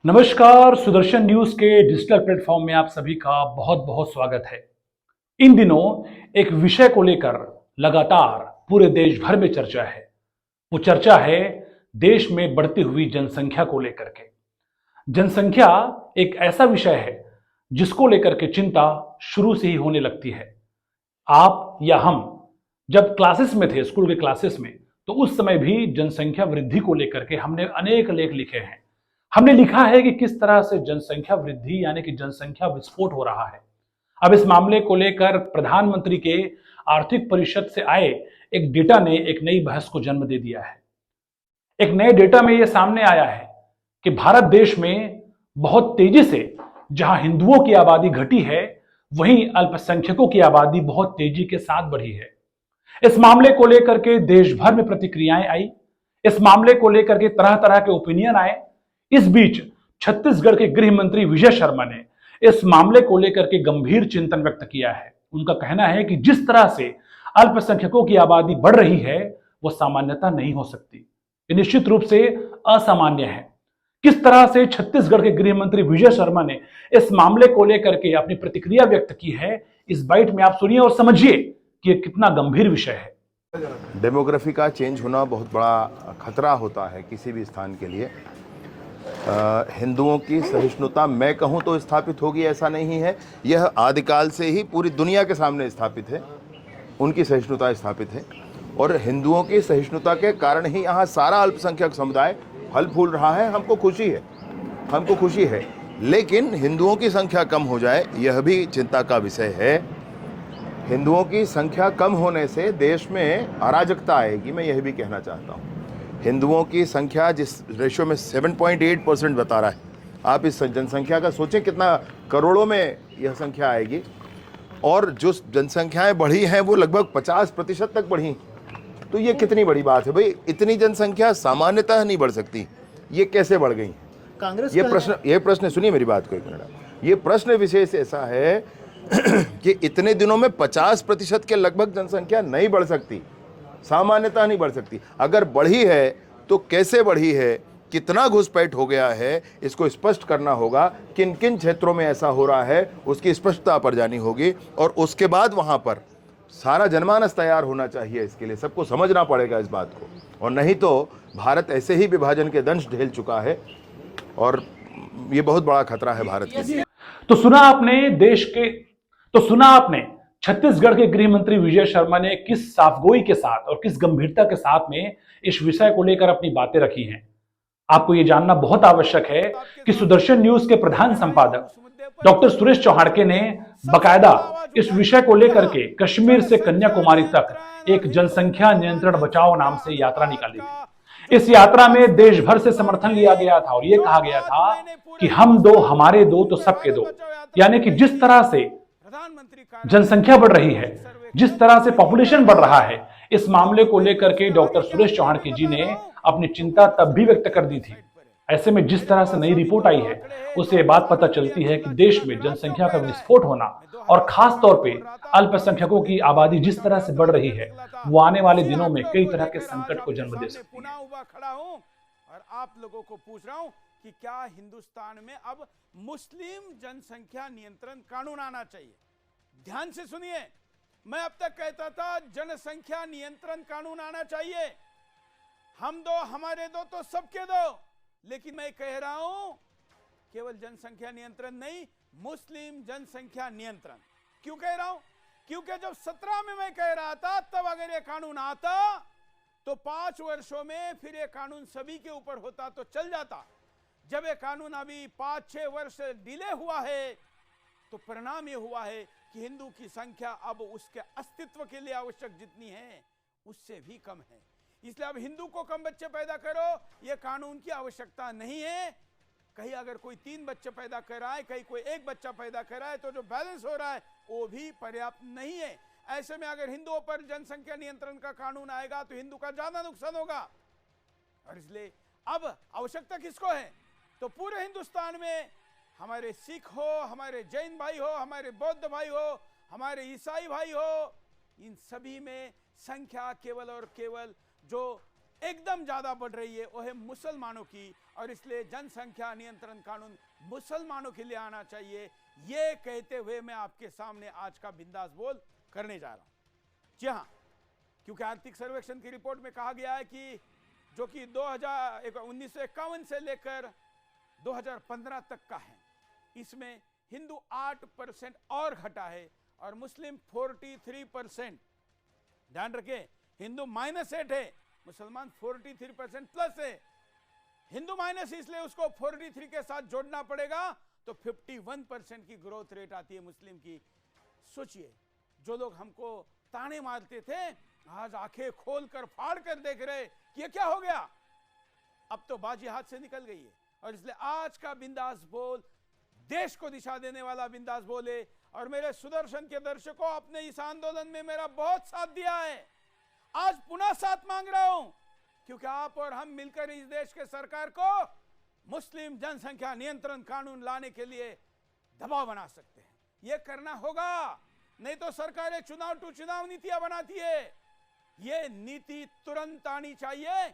नमस्कार। सुदर्शन न्यूज के digital platform में आप सभी का बहुत बहुत स्वागत है। इन दिनों एक विषय को लेकर लगातार पूरे देश भर में चर्चा है। वो चर्चा है देश में बढ़ती हुई जनसंख्या को लेकर के। जनसंख्या एक ऐसा विषय है जिसको लेकर के चिंता शुरू से ही होने लगती है। आप या हम जब क्लासेस में थे, स्कूल के क्लासेस में, तो उस समय भी जनसंख्या वृद्धि को लेकर के हमने अनेक लेख लिखे हैं। हमने लिखा है कि किस तरह से जनसंख्या वृद्धि यानी कि जनसंख्या विस्फोट हो रहा है। अब इस मामले को लेकर प्रधानमंत्री के आर्थिक परिषद से आए एक डेटा ने एक नई बहस को जन्म दे दिया है। एक नए डेटा में यह सामने आया है कि भारत देश में बहुत तेजी से जहां हिंदुओं की आबादी घटी है, वहीं अल्पसंख्यकों की आबादी बहुत तेजी के साथ बढ़ी है। इस मामले को लेकर के देश भर में प्रतिक्रियाएं आई। इस मामले को लेकर के तरह तरह के ओपिनियन आए। इस बीच छत्तीसगढ़ के गृह मंत्री विजय शर्मा ने इस मामले को लेकर के गंभीर चिंतन व्यक्त किया है। उनका कहना है कि जिस तरह से अल्पसंख्यकों की आबादी बढ़ रही है, वो सामान्यता नहीं हो सकती। ये निश्चित रूप से असामान्य है। किस तरह से छत्तीसगढ़ के गृह मंत्री विजय शर्मा ने इस मामले को लेकर के अपनी प्रतिक्रिया व्यक्त की है, इस बाइट में आप सुनिए और समझिए कि यह कितना गंभीर विषय है। डेमोग्राफी का चेंज होना बहुत बड़ा खतरा होता है किसी भी स्थान के लिए। हिंदुओं की सहिष्णुता मैं कहूं तो स्थापित होगी ऐसा नहीं है, यह आदिकाल से ही पूरी दुनिया के सामने स्थापित है। उनकी सहिष्णुता स्थापित है और हिंदुओं की सहिष्णुता के कारण ही यहाँ सारा अल्पसंख्यक समुदाय फल फूल रहा है। हमको खुशी है, लेकिन हिंदुओं की संख्या कम हो जाए यह भी चिंता का विषय है। हिंदुओं की संख्या कम होने से देश में अराजकता आएगी, मैं यह भी कहना चाहता हूँ। हिंदुओं की संख्या जिस रेशियो में 7.8% बता रहा है, आप इस जनसंख्या का सोचें कितना करोड़ों में यह संख्या आएगी। और जो जनसंख्याएं बढ़ी हैं वो लगभग 50% तक बढ़ी। तो ये कितनी बड़ी बात है भाई। इतनी जनसंख्या सामान्यतः नहीं बढ़ सकती, ये कैसे बढ़ गई? कांग्रेस ये प्रश्न सुनिए मेरी बात को एक मिनट। ये प्रश्न विशेष ऐसा है कि इतने दिनों में 50% के लगभग जनसंख्या नहीं बढ़ सकती, सामान्यता नहीं बढ़ सकती। अगर बढ़ी है तो कैसे बढ़ी है, कितना घुसपैठ हो गया है, इसको स्पष्ट करना होगा। किन किन क्षेत्रों में ऐसा हो रहा है उसकी स्पष्टता पर जानी होगी और उसके बाद वहां पर सारा जनमानस तैयार होना चाहिए। इसके लिए सबको समझना पड़ेगा इस बात को, और नहीं तो भारत ऐसे ही विभाजन के दंश झेल चुका है और ये बहुत बड़ा खतरा है भारत के लिए। तो सुना आपने छत्तीसगढ़ के गृह मंत्री विजय शर्मा ने किस साफगोई के साथ और किस गंभीरता के साथ में इस विषय को लेकर अपनी बातें रखी हैं। आपको यह जानना बहुत आवश्यक है कि सुदर्शन न्यूज के प्रधान संपादक डॉक्टर सुरेश चौहाड़के ने बकायदा इस विषय को लेकर के कश्मीर से कन्याकुमारी तक एक जनसंख्या नियंत्रण बचाओ नाम से यात्रा निकाली थी। इस यात्रा में देश भर से समर्थन लिया गया था और यह कहा गया था कि हम दो हमारे दो तो सबके दो। यानी कि जिस तरह से जनसंख्या बढ़ रही है, जिस तरह से पॉपुलेशन बढ़ रहा है, इस मामले को लेकर के डॉक्टर सुरेश चौहाड़के जी ने अपनी चिंता तब भी व्यक्त कर दी थी। ऐसे में जिस तरह से नई रिपोर्ट आई है, उससे ये बात पता चलती है कि देश में जनसंख्या का विस्फोट होना और खास तौर पे अल्पसंख्यकों की आबादी जिस तरह से बढ़ रही है, वो आने वाले दिनों में कई तरह के संकट को जन्म दे सकती है। और आप लोगों को पूछ रहा हूं कि क्या हिंदुस्तान में अब मुस्लिम जनसंख्या नियंत्रण कानून आना चाहिए? ध्यान से सुनिए, मैं अब तक कहता था जनसंख्या नियंत्रण कानून आना चाहिए, हम दो हमारे दो तो सबके दो। लेकिन मैं कह रहा हूं केवल जनसंख्या नियंत्रण नहीं, मुस्लिम जनसंख्या नियंत्रण। क्यों कह रहा हूं? क्योंकि जब 17 में मैं कह रहा था, तब अगर ये कानून आता तो 5 वर्षों में फिर ये कानून सभी के ऊपर होता तो चल जाता। जब ये कानून अभी 5-6 वर्ष डिले हुआ है तो परिणाम ये हुआ है कि हिंदू की संख्या अब उसके अस्तित्व के लिए आवश्यक जितनी है उससे भी कम है। इसलिए अब हिंदू को कम बच्चे पैदा करो, यह कानून की आवश्यकता नहीं है। कहीं अगर कोई 3 बच्चे पैदा कर रहा है, कहीं कोई 1 बच्चा पैदा कर रहा है, तो जो बैलेंस हो रहा है वो भी पर्याप्त नहीं है। ऐसे में अगर हिंदुओं पर जनसंख्या नियंत्रण का कानून आएगा तो हिंदू का ज्यादा नुकसान होगा। और इसलिए अब आवश्यकता किसको है? तो पूरे हिंदुस्तान में हमारे सिख हो, हमारे जैन भाई हो, हमारे बौद्ध भाई हो, हमारे ईसाई भाई हो, इन सभी में संख्या केवल और केवल जो एकदम ज्यादा बढ़ रही है वो है मुसलमानों की, और इसलिए जनसंख्या नियंत्रण कानून मुसलमानों के लिए आना चाहिए। ये कहते हुए मैं आपके सामने आज का बिंदास बोल करने जा रहा हूं। जी हां, क्योंकि आर्थिक सर्वेक्षण की रिपोर्ट में कहा गया है कि जो कि 1951 से लेकर 2015 तक का है, इसमें हिंदू 8% और घटा है और मुस्लिम 43%। ध्यान रखें, हिंदू -8 है, मुसलमान 43% प्लस है। हिंदू माइनस इसलिए उसको 43 के साथ जोड़ना पड़ेगा तो 51% की ग्रोथ रेट आती है मुस्लिम की। सोचिए, जो लोग हमको ताने मारते थे आज आंखें खोलकर फाड़ कर देख रहे कि ये क्या हो गया। अब तो बाजी हाथ से निकल गई है, और इसलिए आज का बिंदास बोल देश को दिशा देने वाला बिंदास बोल है। और मेरे सुदर्शन के दर्शकों, आपने इस आंदोलन में मेरा बहुत साथ दिया है, आज पुनः साथ मांग रहा हूं, क्योंकि आप और हम मिलकर इस देश के सरकार को मुस्लिम जनसंख्या नियंत्रण कानून लाने के लिए दबाव बना सकते हैं। यह करना होगा, नहीं तो सरकारें चुनाव टू चुनाव नीतियां बनाती है। यह नीति तुरंत आनी चाहिए।